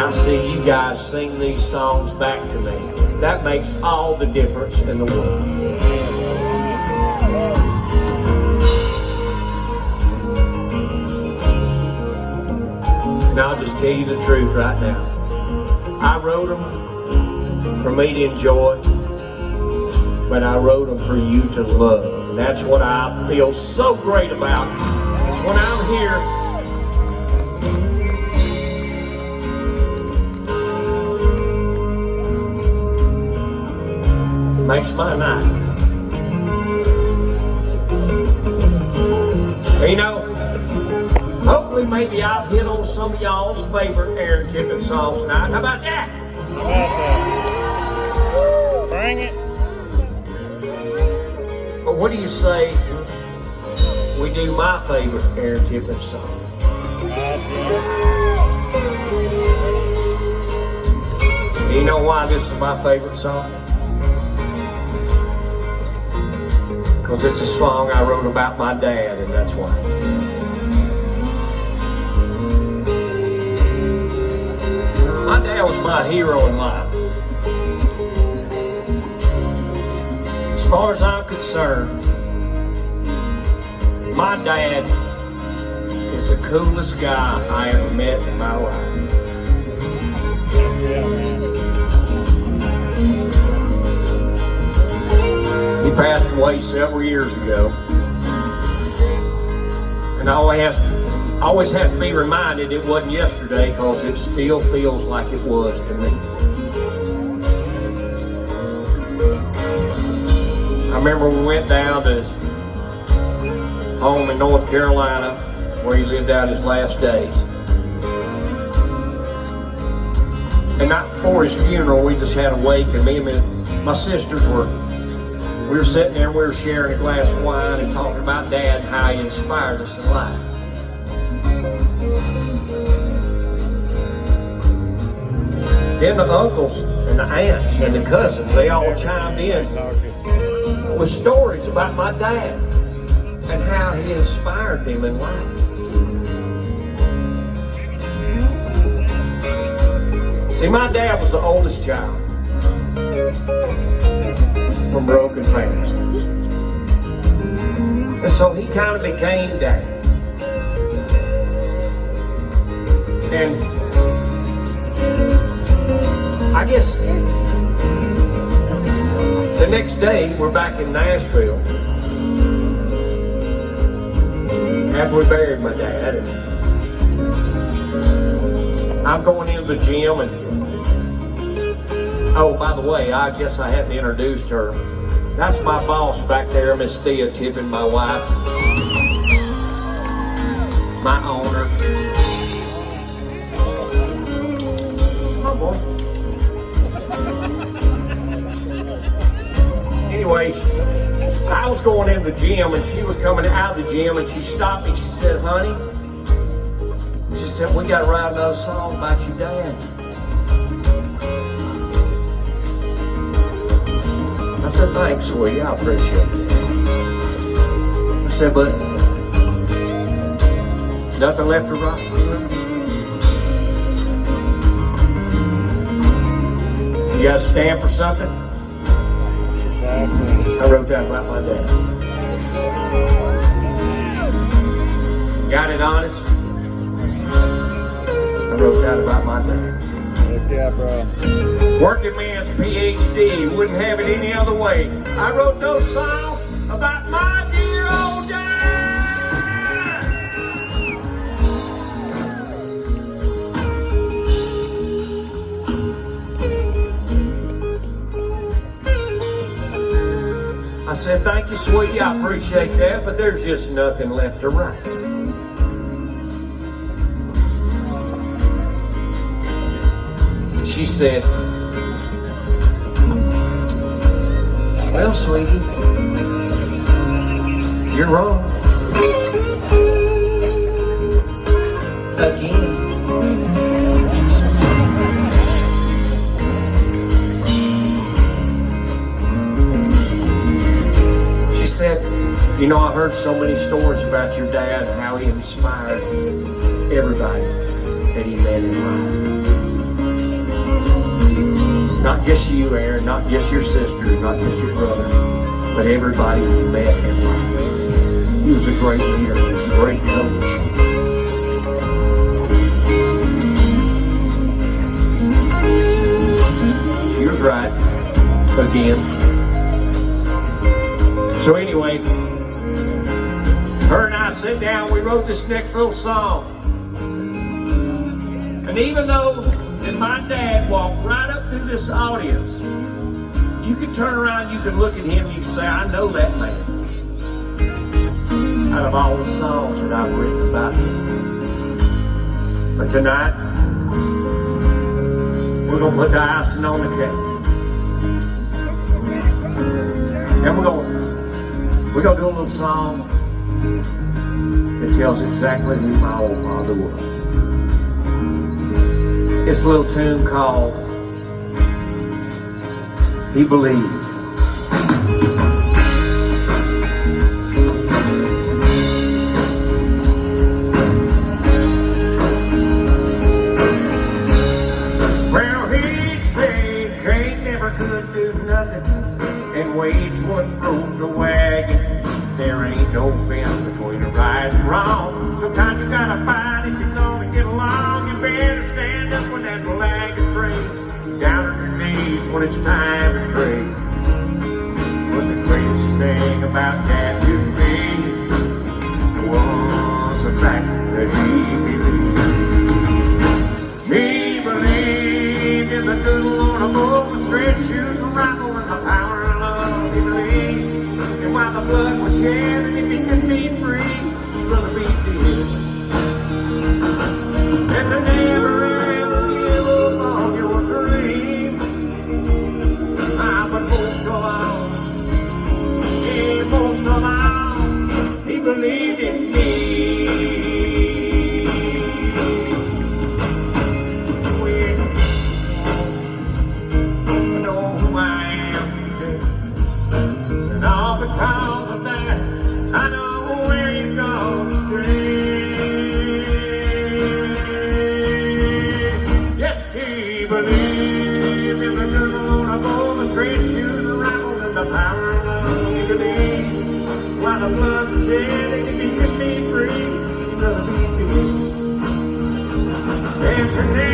I see you guys sing these songs back to me. That makes all the difference in the world. And I'll just tell you the truth right now. I wrote them for me to enjoy, but I wrote them for you to love. And that's what I feel so great about. It's when I'm here. Makes my night. You know, hopefully maybe I've hit on some of y'all's favorite Aaron Tippin songs tonight. How about that? How about that? Bring it. But what do you say we do my favorite Aaron Tippin song? Do you know why this is my favorite song? Because it's a song I wrote about my dad, and that's why. My dad was my hero in life. As far as I'm concerned, my dad is the coolest guy I ever met in my life. He passed away several years ago. And I always have to be reminded it wasn't yesterday, because it still feels like it was to me. I remember we went down to his home in North Carolina where he lived out his last days. And night before his funeral, we just had a wake, and me and my sisters we were sitting there and we were sharing a glass of wine and talking about Dad and how he inspired us in life. Then the uncles and the aunts and the cousins, they all chimed in with stories about my dad and how he inspired them in life. See, my dad was the oldest child from broken families. And so he kind of became dad. And I guess the next day we're back in Nashville after we buried my dad. And I'm going into the gym, and oh, by the way, I guess I hadn't introduced her. That's my boss back there, Miss Thea Tippin, my wife, my owner. Oh boy. Anyways, I was going in the gym, and she was coming out of the gym, and she stopped me. She said, "Honey," she said, "we got to write another song about your dad." I said, "Thanks, sweetie, I appreciate it." I said, "But nothing left to write." You got a stamp or something? I wrote that about my dad. Got it honest? I wrote that about my dad. Yeah, bro. Working man's PhD, wouldn't have it any other way. I wrote those songs about my dear old dad. I said, "Thank you, sweetie, I appreciate that, but there's just nothing left to write." She said, "Well, sweetie, you're wrong. Again." She said, "You know, I heard so many stories about your dad and how he inspired everybody that he met in life. Not just you, Aaron, not just your sister, not just your brother, but everybody you met in life. He was a great leader. He was a great coach. She was right. Again. So anyway, her and I sat down, we wrote this next little song. And even though that my dad walked right up through this audience, you could turn around, you could look at him, you could say, I know that man. Out of all the songs that I've written about him. But tonight, we're going to put the icing on the cake. And we're going to do a little song that tells exactly who my old father was. It's a little tune called He Believed. Well, he'd say Kate never could do nothing, and Wade's what broke the wagon. There ain't no fence between the right and wrong. Sometimes you gotta fight if you're gonna get along. You better stand up when that wagon trains. Down on your knees when it's time to pray. But the greatest thing about that to me was the fact that he believed. He believed in the good Lord above, the straight shoes, the rifle, and the power of love. He believed. And while the blood was shed, and if he could be free, he'd rather be dead. And to never ever give up on your dreams. But most of all, yeah, most of all, he believed in me. When I know who I am today. And all because of that, I know where you're going astray. Yes, he believed in the good Lord of all, the straight shoes, the rifle, and the power of love. He believed while the blood was shed, and he could be free, he'd rather be dead. And today,